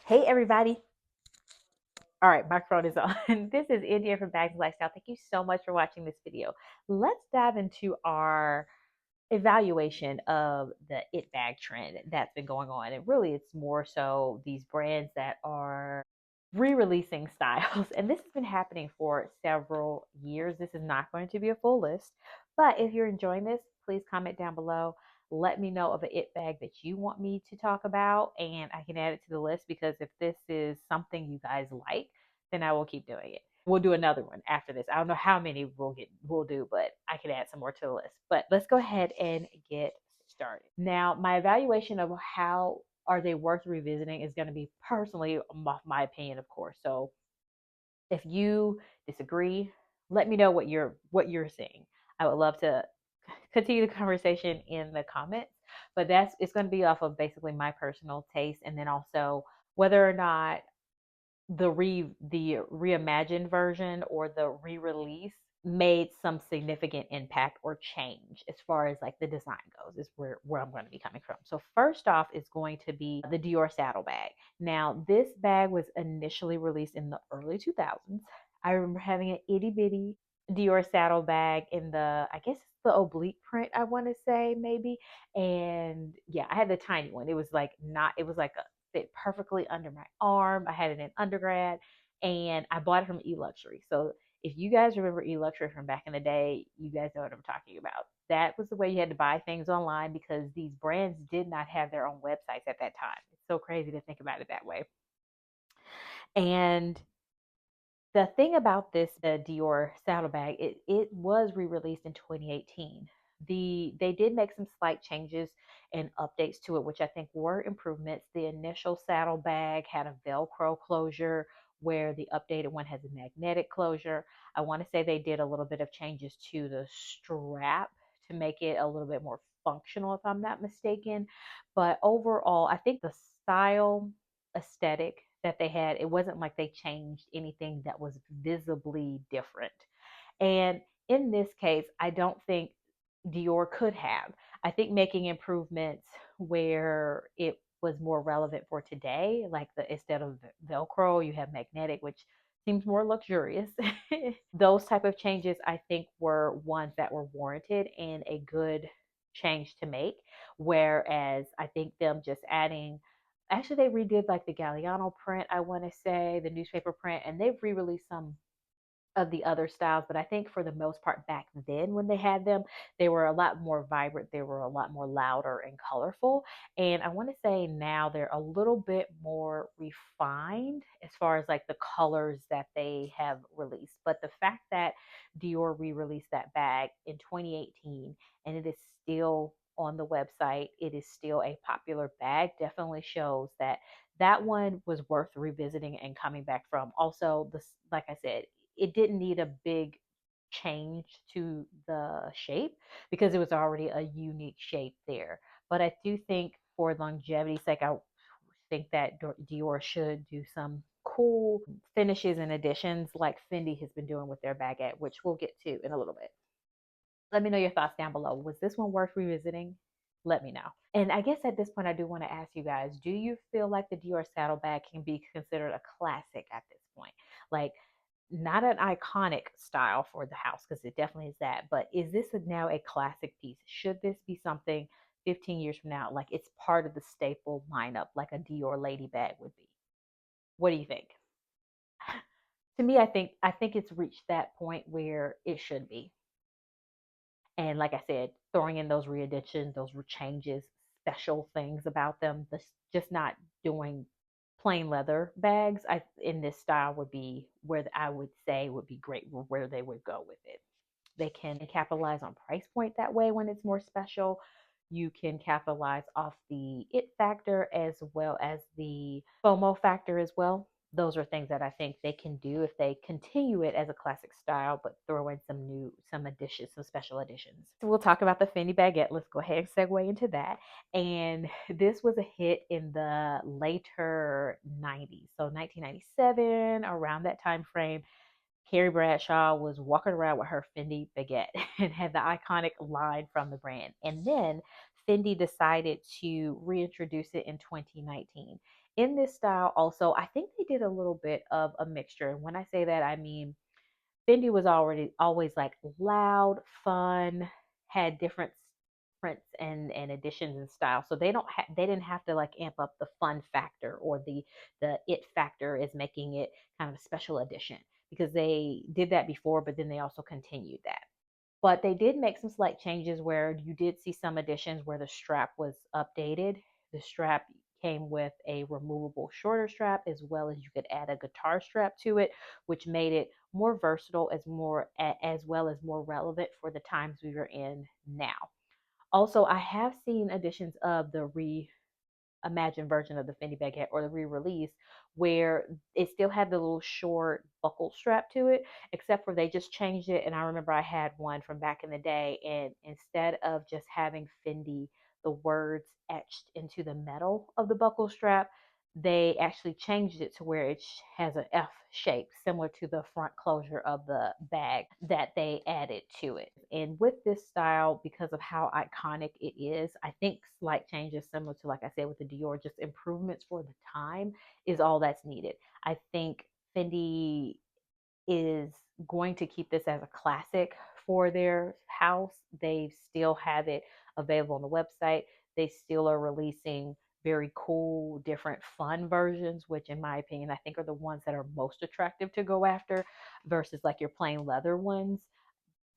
Hey everybody. All right, my phone is on. This is India from Bags and Lifestyle. Thank you so much for watching this video. Let's dive into our evaluation of the it bag trend that's been going on. And really it's more so these brands that are re-releasing styles. And this has been happening for several years. This is not going to be a full list, but if you're enjoying this, please comment down below. Let me know of an it bag that you want me to talk about, and I can add it to the list because if this is something you guys like, then I will keep doing it. We'll do another one after this. I don't know how many we'll do, but I can add some more to the list. But let's go ahead and get started. Now, my evaluation of how are they worth revisiting is going to be personally off my opinion, of course. So if you disagree, let me know what you're seeing. I would love to continue the conversation in the comments, but it's going to be off of basically my personal taste, and then also whether or not the reimagined version or the re-release made some significant impact or change as far as like the design goes is where I'm going to be coming from. So first off is going to be the Dior saddlebag. Now this bag was initially released in the early 2000s. I remember having an itty bitty Dior saddlebag in the, I guess it's the oblique print, I want to say maybe. And yeah, I had the tiny one. It was like not, it was like a fit perfectly under my arm. I had it in undergrad and I bought it from eLuxury. So if you guys remember eLuxury from back in the day, you guys know what I'm talking about. That was the way you had to buy things online because these brands did not have their own websites at that time. It's so crazy to think about it that way. And the thing about this Dior saddlebag, it was re-released in 2018. They did make some slight changes and updates to it, which I think were improvements. The initial saddlebag had a Velcro closure, where the updated one has a magnetic closure. I want to say they did a little bit of changes to the strap to make it a little bit more functional, if I'm not mistaken. But overall, I think the style aesthetic that they had, it wasn't like they changed anything that was visibly different. And in this case, I don't think Dior could have. I think making improvements where it was more relevant for today, like the instead of Velcro, you have magnetic, which seems more luxurious. Those type of changes I think were ones that were warranted and a good change to make. Whereas I think them just adding, actually they redid like the Galliano print, I want to say, the newspaper print, and they've re-released some of the other styles, but I think for the most part back then when they had them, they were a lot more vibrant, they were a lot more louder and colorful. And I want to say now they're a little bit more refined as far as like the colors that they have released. But the fact that Dior re-released that bag in 2018 and it is still on the website, it is still a popular bag, definitely shows that that one was worth revisiting and coming back from. Also, this, like I said, it didn't need a big change to the shape because it was already a unique shape there. But I do think for longevity's sake, I think that Dior should do some cool finishes and additions like Fendi has been doing with their baguette, which we'll get to in a little bit. Let me know your thoughts down below. Was this one worth revisiting? Let me know. And I guess at this point, I do want to ask you guys, do you feel like the Dior saddlebag can be considered a classic at this point? Like, not an iconic style for the house because it definitely is that, but is this now a classic piece? Should this be something 15 years from now, like it's part of the staple lineup, like a Dior lady bag would be? What do you think? To me, I think it's reached that point where it should be. And like I said, throwing in those re-editions, those changes, special things about them, just not doing plain leather bags, I in this style would be where I would say would be great, where they would go with it. They can capitalize on price point that way when it's more special. You can capitalize off the it factor as well as the FOMO factor as well. Those are things that I think they can do if they continue it as a classic style, but throw in some additions, some special additions. So we'll talk about the Fendi Baguette. Let's go ahead and segue into that. And this was a hit in the later 90s. So 1997, around that time frame, Carrie Bradshaw was walking around with her Fendi baguette and had the iconic line from the brand. And then Fendi decided to reintroduce it in 2019. In this style, also, I think they did a little bit of a mixture. And when I say that, I mean Fendi was already always like loud, fun, had different prints and additions and style. So they didn't have to like amp up the fun factor or the it factor is making it kind of a special edition because they did that before, but then they also continued that. But they did make some slight changes where you did see some additions where the strap was updated. The strap came with a removable shorter strap as well as you could add a guitar strap to it, which made it more versatile as well as more relevant for the times we are in now. Also, I have seen editions of the reimagined version of the Fendi Baguette or the re-release where it still had the little short buckle strap to it, except for they just changed it. And I remember I had one from back in the day, and instead of just having Fendi, the words etched into the metal of the buckle strap, they actually changed it to where it has an F shape, similar to the front closure of the bag that they added to it. And with this style, because of how iconic it is, I think slight changes, similar to, like I said, with the Dior, just improvements for the time is all that's needed. I think Fendi is going to keep this as a classic for their house. They still have it available on the website. They still are releasing very cool, different, fun versions, which, in my opinion, I think are the ones that are most attractive to go after versus like your plain leather ones.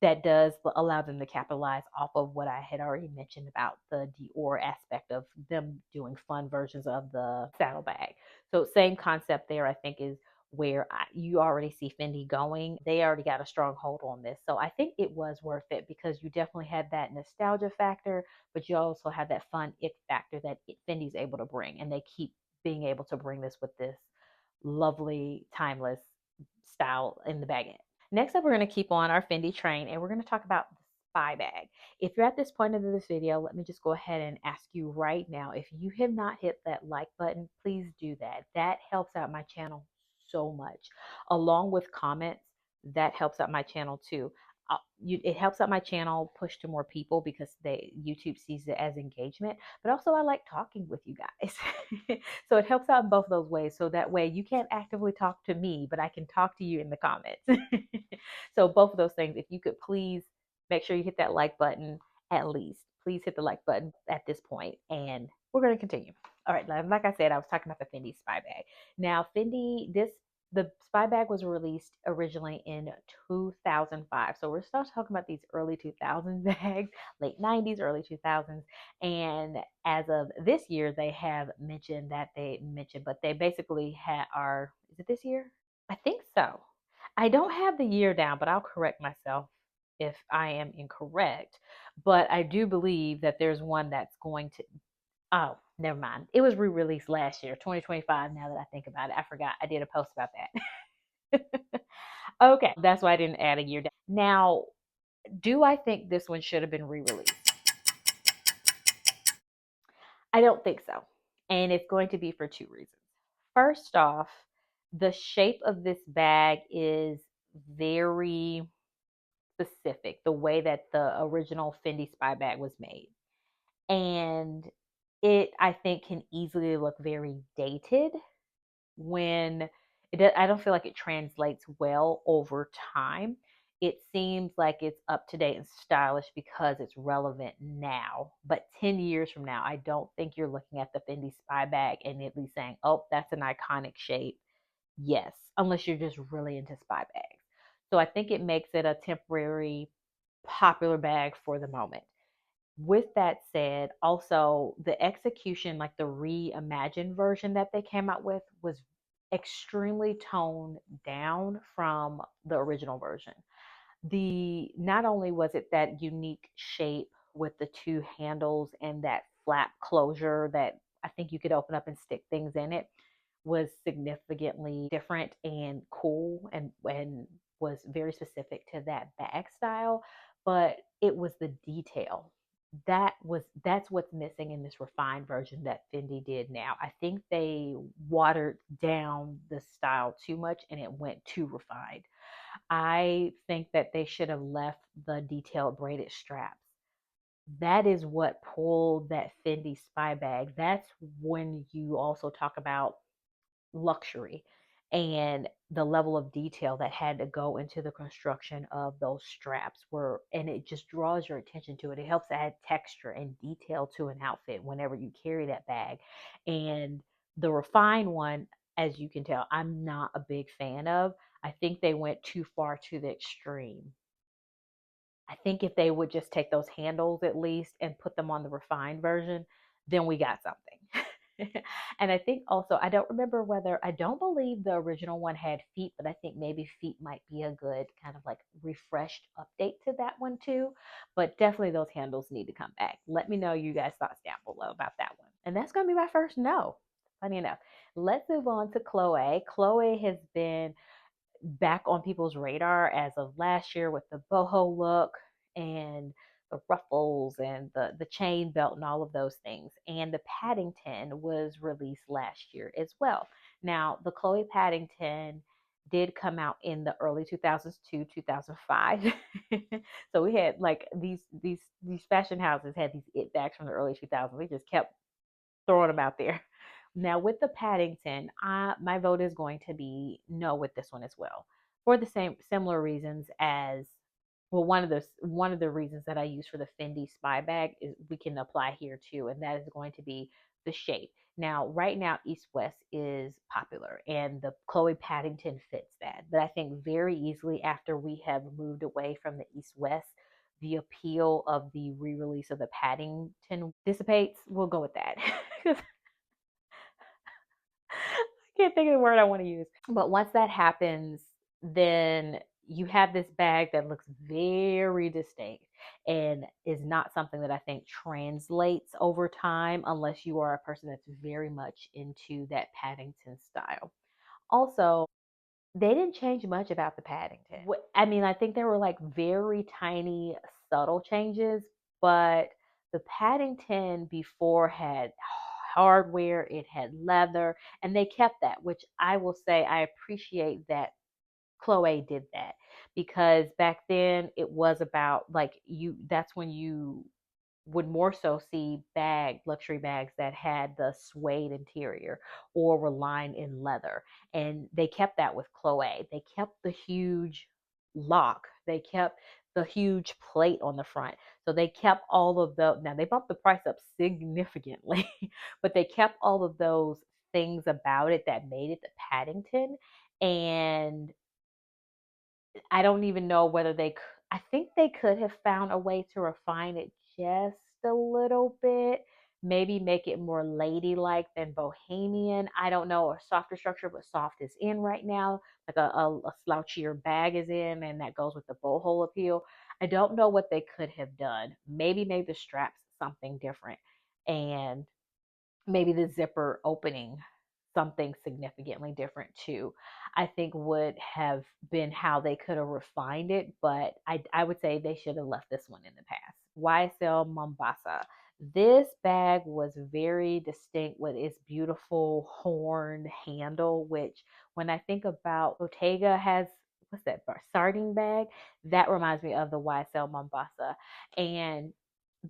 That does allow them to capitalize off of what I had already mentioned about the Dior aspect of them doing fun versions of the saddlebag. So same concept there, I think, is where you already see Fendi going. They already got a strong hold on this. So I think it was worth it because you definitely had that nostalgia factor, but you also had that fun it factor that Fendi's able to bring. And they keep being able to bring this with this lovely, timeless style in the baguette. Next up, we're going to keep on our Fendi train and we're going to talk about the spy bag. If you're at this point of this video, let me just go ahead and ask you right now, if you have not hit that like button, please do that. That helps out my channel so much. Along with comments, that helps out my channel too. It helps out my channel push to more people because YouTube sees it as engagement, but also I like talking with you guys. So it helps out in both those ways. So that way you can't actively talk to me, but I can talk to you in the comments. So both of those things, if you could please make sure you hit that like button at least. Please hit the like button at this point, and we're going to continue. All right, like I said, I was talking about the Fendi spy bag. Now, the spy bag was released originally in 2005. So we're still talking about these early 2000s bags, late 90s, early 2000s. And as of this year, they have but they basically is it this year? I think so. I don't have the year down, but I'll correct myself if I am incorrect. But I do believe that there's one that's going to, oh, never mind. It was re released last year, 2025. Now that I think about it, I forgot. I did a post about that. Okay, that's why I didn't add a year down. Now, do I think this one should have been re released? I don't think so. And it's going to be for two reasons. First off, the shape of this bag is very specific, the way that the original Fendi spy bag was made. And it, I think, can easily look very dated when I don't feel like it translates well over time. It seems like it's up to date and stylish because it's relevant now. But 10 years from now, I don't think you're looking at the Fendi spy bag and at least saying, oh, that's an iconic shape. Yes, unless you're just really into spy bags. So I think it makes it a temporary popular bag for the moment. With that said, also the execution, like the reimagined version that they came out with, was extremely toned down from the original version. The Not only was it that unique shape with the two handles and that flap closure that I think you could open up and stick things in it, was significantly different and cool and was very specific to that bag style, but it was the detail that's what's missing in this refined version that Fendi did now. I think they watered down the style too much and it went too refined. I think that they should have left the detailed braided straps. that is what pulled that Fendi spy bag. That's when you also talk about luxury and the level of detail that had to go into the construction of those straps were, and it just draws your attention to it. It helps add texture and detail to an outfit whenever you carry that bag. And the refined one, as you can tell, I'm not a big fan of. I think they went too far to the extreme. I think if they would just take those handles at least and put them on the refined version, then we got something. And I think also, I don't remember whether, I don't believe the original one had feet, but I think maybe feet might be a good kind of like refreshed update to that one too. But definitely those handles need to come back. Let me know you guys' thoughts down below about that one. And that's going to be my first no. Funny enough. Let's move on to Chloe. Chloe has been back on people's radar as of last year with the boho look and the ruffles and the chain belt and all of those things. And the Paddington was released last year as well. Now, the Chloe Paddington did come out in the early 2000s to 2005. So we had like these fashion houses had these it bags from the early 2000s. We just kept throwing them out there. Now with the Paddington, my vote is going to be no with this one as well, for the same similar reasons as, well, one of the reasons that I use for the Fendi spy bag is we can apply here too, and that is going to be the shape. Now, right now, East West is popular, and the Chloe Paddington fits that. But I think very easily after we have moved away from the East West, the appeal of the re-release of the Paddington dissipates. We'll go with that. I can't think of the word I want to use. But once that happens, then you have this bag that looks very distinct and is not something that I think translates over time unless you are a person that's very much into that Paddington style. Also, they didn't change much about the Paddington. I mean, I think there were like very tiny, subtle changes, but the Paddington before had hardware, it had leather, and they kept that, which I will say I appreciate that Chloe did that, because back then it was about like that's when you would more so see luxury bags that had the suede interior or were lined in leather. And they kept that with Chloe. They kept the huge lock. They kept the huge plate on the front. So they kept all of those. Now they bumped the price up significantly, but they kept all of those things about it that made it the Paddington. And I don't even know whether I think they could have found a way to refine it just a little bit. Maybe make it more ladylike than bohemian. I don't know, or softer structure, but soft is in right now. Like a slouchier bag is in, and that goes with the boho appeal. I don't know what they could have done. Maybe made the straps something different. And maybe the zipper opening something significantly different too, I think would have been how they could have refined it. But I would say they should have left this one in the past. YSL Mombassa. This bag was very distinct with its beautiful horn handle, which when I think about Bottega has, what's that, sardine bag, that reminds me of the YSL Mombassa. And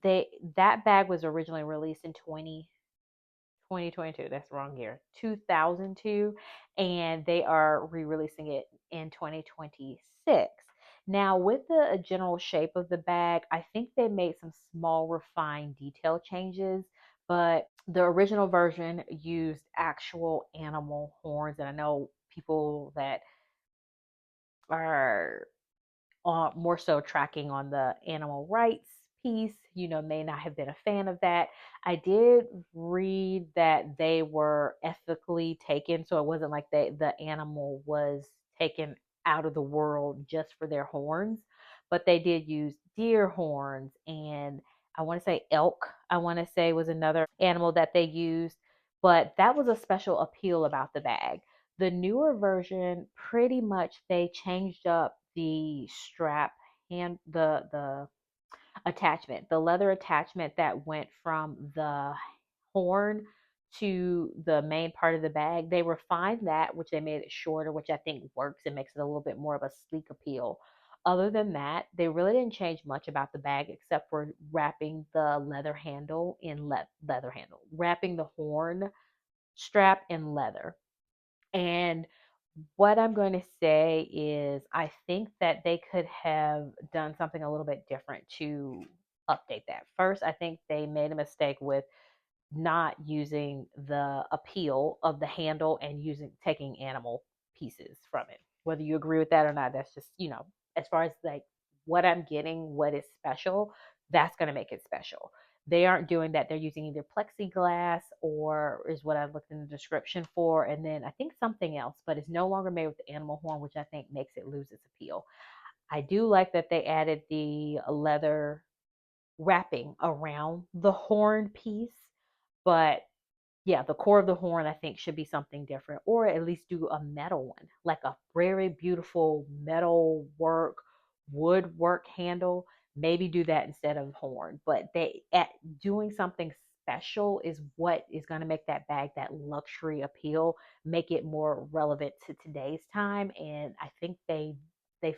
they that bag was originally released in 2022, that's the wrong year, 2002, and they are re-releasing it in 2026. Now, with the general shape of the bag, I think they made some small refined detail changes, but the original version used actual animal horns, and I know people that are more so tracking on the animal rights piece, may not have been a fan of that. I did read that they were ethically taken, so it wasn't like the animal was taken out of the world just for their horns, but they did use deer horns, and I want to say elk, I want to say was another animal that they used, but that was a special appeal about the bag. The newer version, pretty much they changed up the strap and the attachment, the leather attachment that went from the horn to the main part of the bag. They refined that, which they made it shorter, which I think works and makes it a little bit more of a sleek appeal. Other than that, they really didn't change much about the bag except for wrapping the leather handle in leather handle, wrapping the horn strap in leather. And what I'm going to say is, I think that they could have done something a little bit different to update that. First, I think they made a mistake with not using the appeal of the handle and using taking animal pieces from it. Whether you agree with that or not, that's just, as far as like what I'm getting, what is special, that's going to make it special. They aren't doing that. They're using either plexiglass or is what I looked in the description for. And then I think something else, but it's no longer made with the animal horn, which I think makes it lose its appeal. I do like that they added the leather wrapping around the horn piece, but yeah, the core of the horn I think should be something different, or at least do a metal one, like a very beautiful metal work, woodwork handle. Maybe do that instead of horn. But they at doing something special is what is going to make that bag that luxury appeal, make it more relevant to today's time. And I think they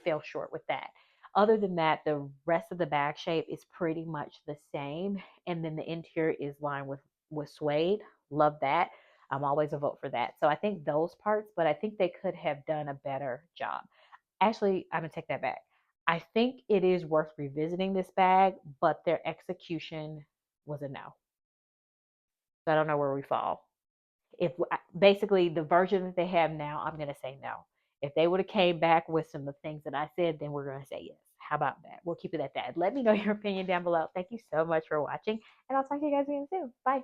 fell short with that. Other than that, the rest of the bag shape is pretty much the same. And then the interior is lined with suede. Love that. I'm always a vote for that. So I think those parts, but I think they could have done a better job. Actually, I'm gonna take that back. I think it is worth revisiting this bag, but their execution was a no. So I don't know where we fall. If basically the version that they have now, I'm gonna say no. If they would have came back with some of the things that I said, then we're gonna say yes. How about that? We'll keep it at that. Let me know your opinion down below. Thank you so much for watching, and I'll talk to you guys again soon. Bye.